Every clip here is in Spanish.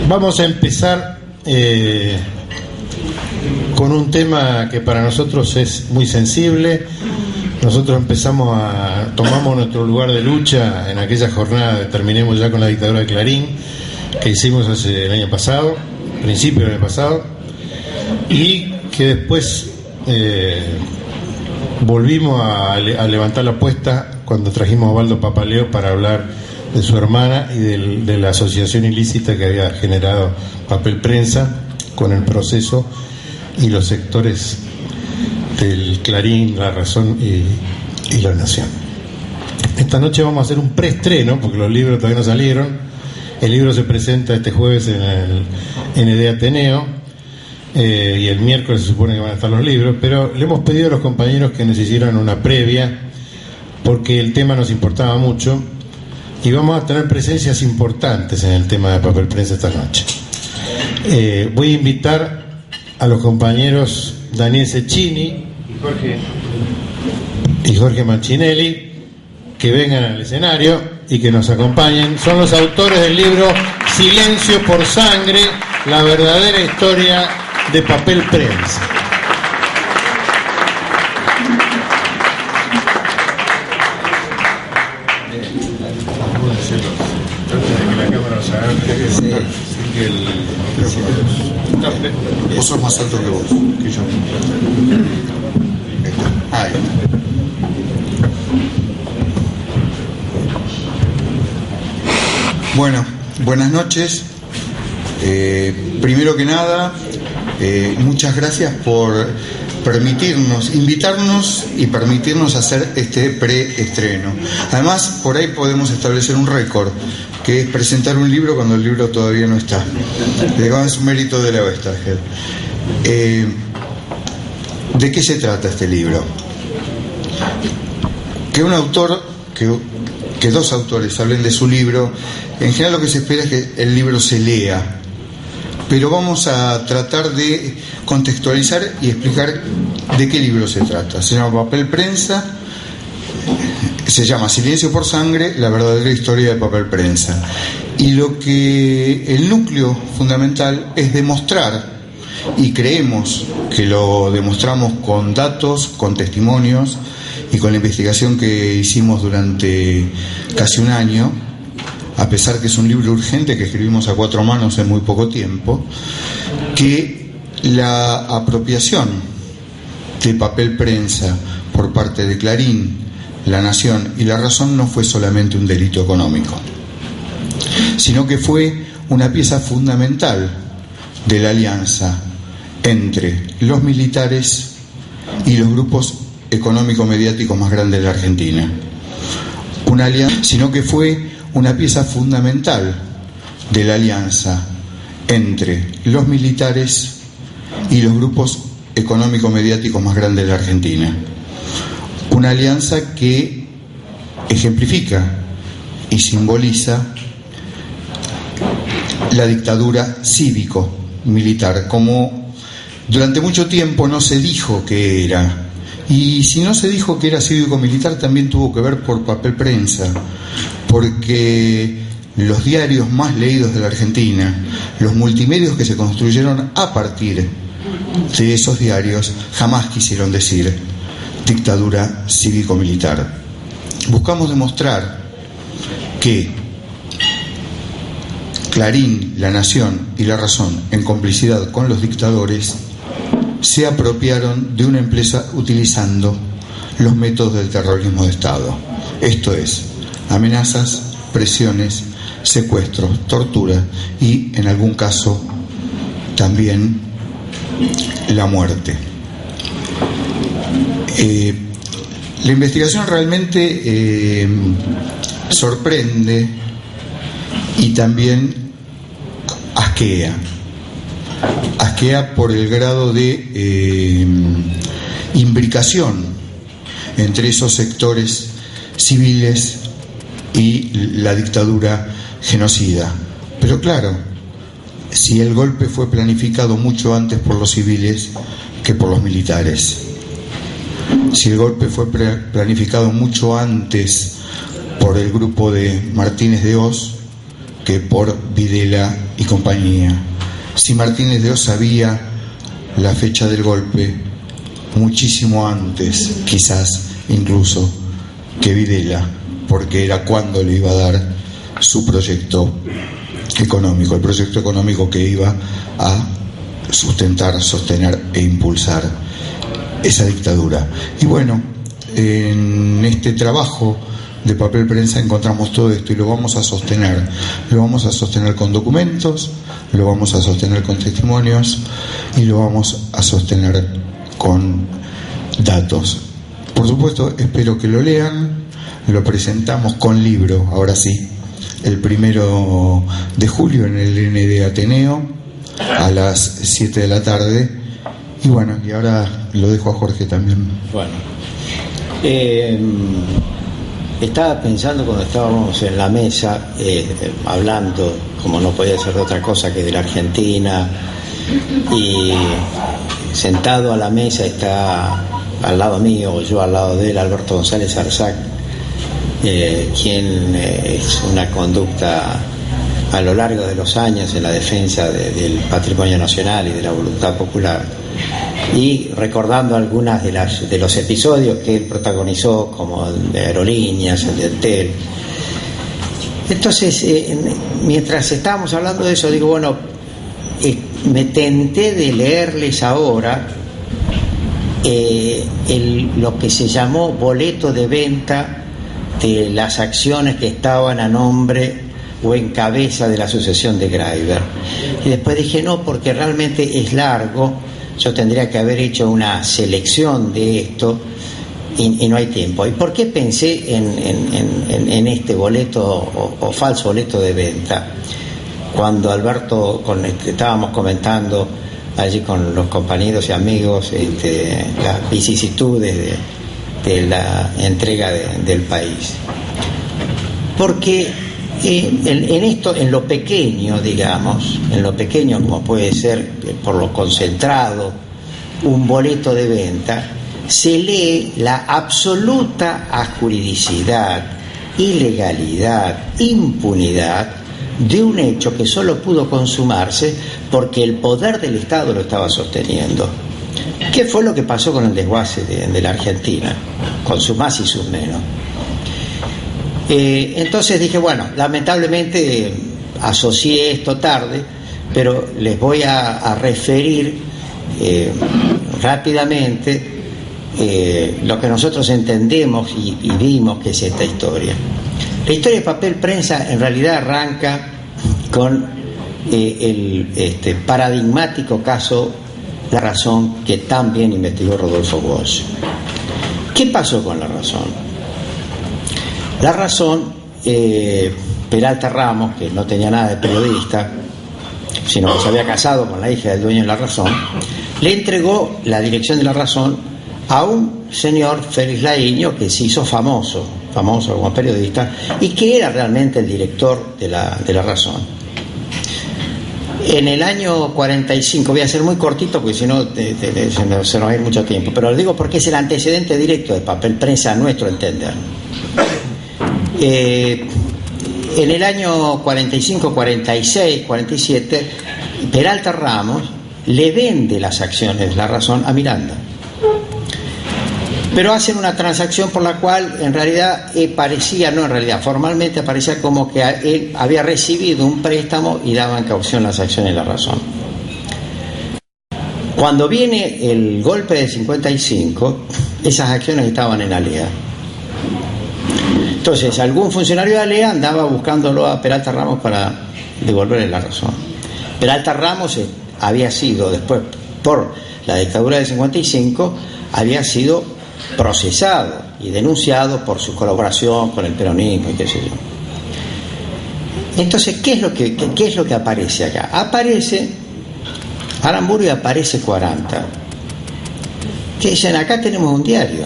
Vamos a empezar con un tema que para nosotros es muy sensible. Nosotros tomamos nuestro lugar de lucha en aquella jornada de Terminemos ya con la dictadura de Clarín, que hicimos el año pasado, principio del año pasado, y que después volvimos a levantar la apuesta cuando trajimos a Osvaldo Papaleo para hablar de su hermana y de la asociación ilícita que había generado Papel Prensa con el proceso y los sectores del Clarín, La Razón y La Nación. Esta noche vamos a hacer un preestreno porque los libros todavía no salieron. El libro se presenta este jueves en el ND Ateneo y el miércoles se supone que van a estar los libros, pero le hemos pedido a los compañeros que nos hicieran una previa porque el tema nos importaba mucho y vamos a tener presencias importantes en el tema de Papel Prensa esta noche. Voy a invitar a los compañeros Daniel Cecchini y Jorge Mancinelli que vengan al escenario y que nos acompañen. Son los autores del libro Silencio por Sangre, la verdadera historia de Papel Prensa. Vos sos más alto que vos, que yo. Ahí. Bueno, buenas noches. Primero que nada, muchas gracias por invitarnos y permitirnos hacer este preestreno. Además, por ahí podemos establecer un récord, que es presentar un libro cuando el libro todavía no está. Es un mérito de la Oesterheld. ¿De qué se trata este libro? Que dos autores hablen de su libro. En general lo que se espera es que el libro se lea, pero vamos a tratar de contextualizar y explicar de qué libro se trata. Se llama Papel Prensa, se llama Silencio por Sangre, la verdadera historia de Papel Prensa. Y el núcleo fundamental es demostrar, y creemos que lo demostramos con datos, con testimonios y con la investigación que hicimos durante casi un año, a pesar que es un libro urgente que escribimos a 4 manos en muy poco tiempo, que la apropiación de Papel Prensa por parte de Clarín, La Nación y La Razón no fue solamente un delito económico, sino que fue una pieza fundamental de la alianza entre los militares y los grupos económico-mediáticos más grandes de la Argentina. Sino que fue una pieza fundamental de la alianza entre los militares y los grupos económico-mediáticos más grandes de la Argentina. Una alianza que ejemplifica y simboliza la dictadura cívico-militar, como durante mucho tiempo no se dijo que era. Y si no se dijo que era cívico-militar, también tuvo que ver por Papel Prensa, porque los diarios más leídos de la Argentina, los multimedios que se construyeron a partir de esos diarios, jamás quisieron decir dictadura cívico-militar. Buscamos demostrar que Clarín, La Nación y La Razón, en complicidad con los dictadores, se apropiaron de una empresa utilizando los métodos del terrorismo de Estado. Esto es, amenazas, presiones, secuestros, tortura y, en algún caso, también la muerte. La investigación realmente sorprende y también asquea por el grado de imbricación entre esos sectores civiles y la dictadura genocida. Pero claro, si el golpe fue planificado mucho antes por los civiles que por los militares, si el golpe fue planificado mucho antes por el grupo de Martínez de Hoz que por Videla y compañía. Si Martínez de Oz sabía la fecha del golpe muchísimo antes, quizás incluso, que Videla, porque era cuando le iba a dar su proyecto económico, el proyecto económico que iba a sustentar, sostener e impulsar esa dictadura. Y bueno, en este trabajo de Papel Prensa encontramos todo esto y lo vamos a sostener. Lo vamos a sostener con documentos, lo vamos a sostener con testimonios y lo vamos a sostener con datos. Por supuesto, espero que lo lean. Lo presentamos con libro, ahora sí, el 1 de julio en el ND Ateneo a las 7 de la tarde. Y bueno, y ahora lo dejo a Jorge también. Bueno, estaba pensando cuando estábamos en la mesa hablando, como no podía ser de otra cosa que de la Argentina, y sentado a la mesa está al lado mío, o yo al lado de él, Alberto González Arzac, quien es una conducta a lo largo de los años en la defensa del patrimonio nacional y de la voluntad popular, y recordando algunas de los episodios que él protagonizó, como el de Aerolíneas, el de Entel. Entonces, mientras estábamos hablando de eso, digo, bueno, me tenté de leerles ahora lo que se llamó boleto de venta de las acciones que estaban a nombre o en cabeza de la sucesión de Greiber. Y después dije, no, porque realmente es largo, yo tendría que haber hecho una selección de esto y no hay tiempo. ¿Y por qué pensé en este boleto o falso boleto de venta? Cuando Alberto, estábamos comentando allí con los compañeros y amigos las vicisitudes de la entrega del país. Porque en esto, en lo pequeño, digamos, en lo pequeño como puede ser por lo concentrado un boleto de venta, se lee la absoluta ajuridicidad, ilegalidad, impunidad de un hecho que solo pudo consumarse porque el poder del Estado lo estaba sosteniendo. ¿Qué fue lo que pasó con el desguace de la Argentina? Con sus más y sus menos. Entonces dije, bueno, lamentablemente asocié esto tarde, pero les voy a referir rápidamente lo que nosotros entendemos y vimos que es esta historia. La historia de Papel Prensa en realidad arranca con el paradigmático caso La Razón, que tan bien investigó Rodolfo Walsh. ¿Qué pasó con La Razón? La Razón, Peralta Ramos, que no tenía nada de periodista, sino que se había casado con la hija del dueño de La Razón, le entregó la dirección de La Razón a un señor, Félix Laíño, que se hizo famoso como periodista, y que era realmente el director de la Razón. En el año 45, voy a ser muy cortito porque si no se nos va a ir mucho tiempo, pero lo digo porque es el antecedente directo de Papel Prensa a nuestro entender. En el año 45, 46, 47, Peralta Ramos le vende las acciones de La Razón a Miranda. Pero hacen una transacción por la cual en realidad formalmente parecía como que él había recibido un préstamo y daba en caución las acciones de La Razón. Cuando viene el golpe del 55, esas acciones estaban en ALEA. Entonces, algún funcionario de ALEA andaba buscándolo a Peralta Ramos para devolverle La Razón. Peralta Ramos había sido, después, por la dictadura del 55, había sido procesado y denunciado por su colaboración con el peronismo y qué sé yo. Entonces, ¿qué es lo que aparece acá? Aparece Aramburu y aparece 40, que dicen, acá tenemos un diario.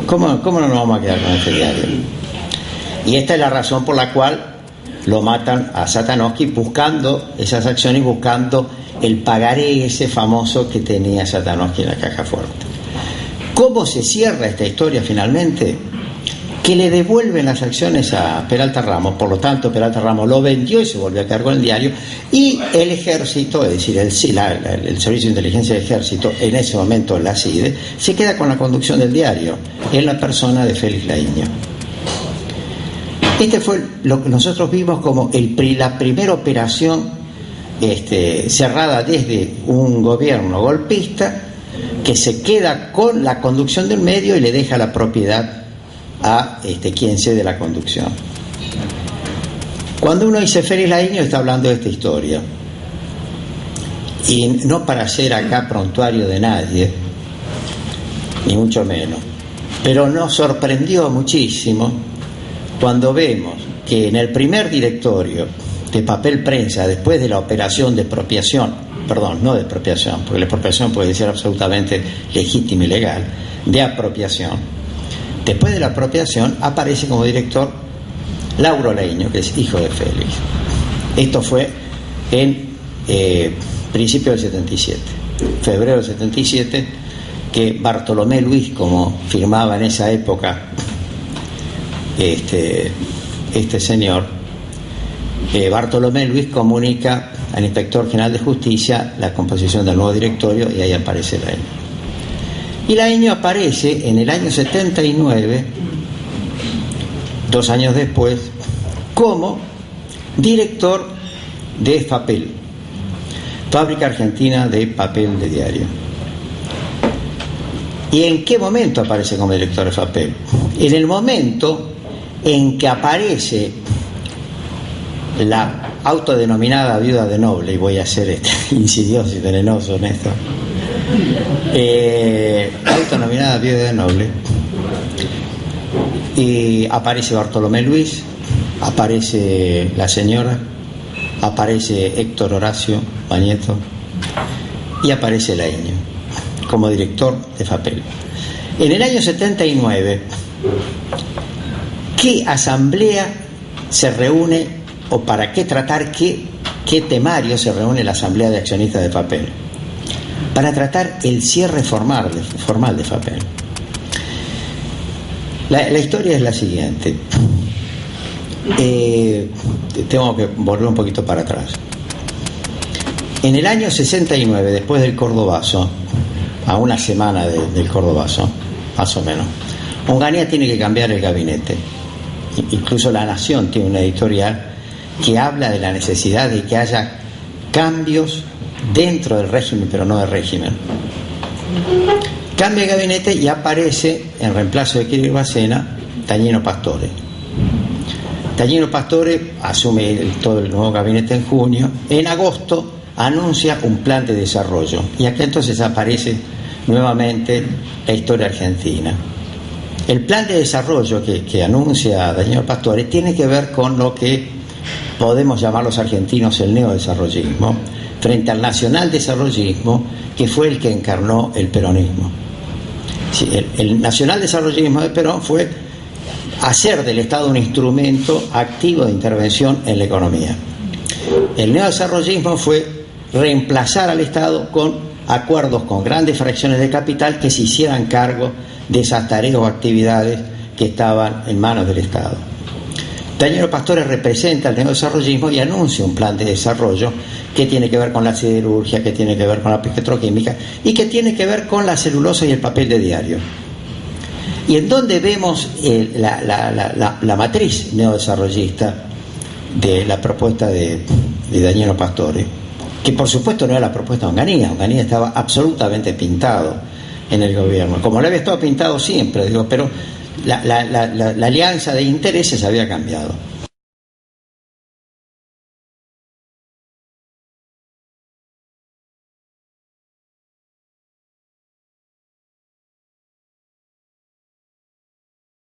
¿Cómo no nos vamos a quedar con este diario? Y esta es la razón por la cual lo matan a Satanowski, buscando esas acciones y buscando el pagaré ese famoso que tenía Satanowski en la caja fuerte. ¿Cómo se cierra esta historia finalmente? que le devuelven las acciones a Peralta Ramos. Por lo tanto, Peralta Ramos lo vendió y se volvió a quedar con el diario, y el ejército, es decir, el Servicio de Inteligencia del Ejército, en ese momento la CIDE, se queda con la conducción del diario en la persona de Félix Laíño. Este fue lo que nosotros vimos como la primera operación cerrada desde un gobierno golpista que se queda con la conducción del medio y le deja la propiedad a quien cede la conducción. Cuando uno dice Félix Laíño, está hablando de esta historia, y no para ser acá prontuario de nadie, ni mucho menos, pero nos sorprendió muchísimo cuando vemos que en el primer directorio de Papel Prensa, después de la operación de expropiación, perdón, no de expropiación, porque la expropiación puede ser absolutamente legítima y legal, de apropiación. Después de la apropiación aparece como director Lauro Laíño, que es hijo de Félix. Esto fue en principio del 77, febrero del 77, que Bartolomé Luis, como firmaba en esa época este señor, Bartolomé Luis comunica al inspector general de justicia la composición del nuevo directorio, y ahí aparece Laíño. Y Laíño aparece en el año 79, 2 años después, como director de FAPEL, Fábrica Argentina de Papel de Diario. ¿Y en qué momento aparece como director de FAPEL? En el momento en que aparece la autodenominada viuda de Noble, y voy a ser insidioso y venenoso en esto, autodenominada viuda de Noble, y aparece Bartolomé Luis, aparece la señora, aparece Héctor Horacio Bañeto y aparece Laíño como director de FAPEL. En el año 79, ¿qué asamblea se reúne, o para qué tratar, qué temario se reúne la asamblea de accionistas de FAPEL? Para tratar el cierre formal de FAPEL. La historia es la siguiente. Tengo que volver un poquito para atrás. En el año 69, después del Cordobazo, a una semana del Cordobazo, más o menos, Onganía tiene que cambiar el gabinete. Incluso La Nación tiene una editorial que habla de la necesidad de que haya cambios dentro del régimen, pero no del régimen. Cambia el gabinete y aparece, en reemplazo de Kirchner Bacena, Tañino Pastore. Tañino Pastore asume todo el nuevo gabinete en junio. En agosto anuncia un plan de desarrollo, y aquí entonces aparece nuevamente la historia argentina. El plan de desarrollo que anuncia Tañino Pastore tiene que ver con lo que podemos llamar los argentinos el neodesarrollismo, frente al nacionaldesarrollismo, que fue el que encarnó el peronismo. Sí, el nacionaldesarrollismo de Perón fue hacer del Estado un instrumento activo de intervención en la economía. El neodesarrollismo fue reemplazar al Estado con acuerdos con grandes fracciones de capital que se hicieran cargo de esas tareas o actividades que estaban en manos del Estado. Tañino Pastore representa el neodesarrollismo y anuncia un plan de desarrollo que tiene que ver con la siderurgia, que tiene que ver con la petroquímica y que tiene que ver con la celulosa y el papel de diario. Y en donde vemos la matriz neodesarrollista de la propuesta de Tañino Pastore, que por supuesto no era la propuesta de Onganía. Onganía estaba absolutamente pintado en el gobierno, como lo había estado pintado siempre, pero la alianza de intereses había cambiado.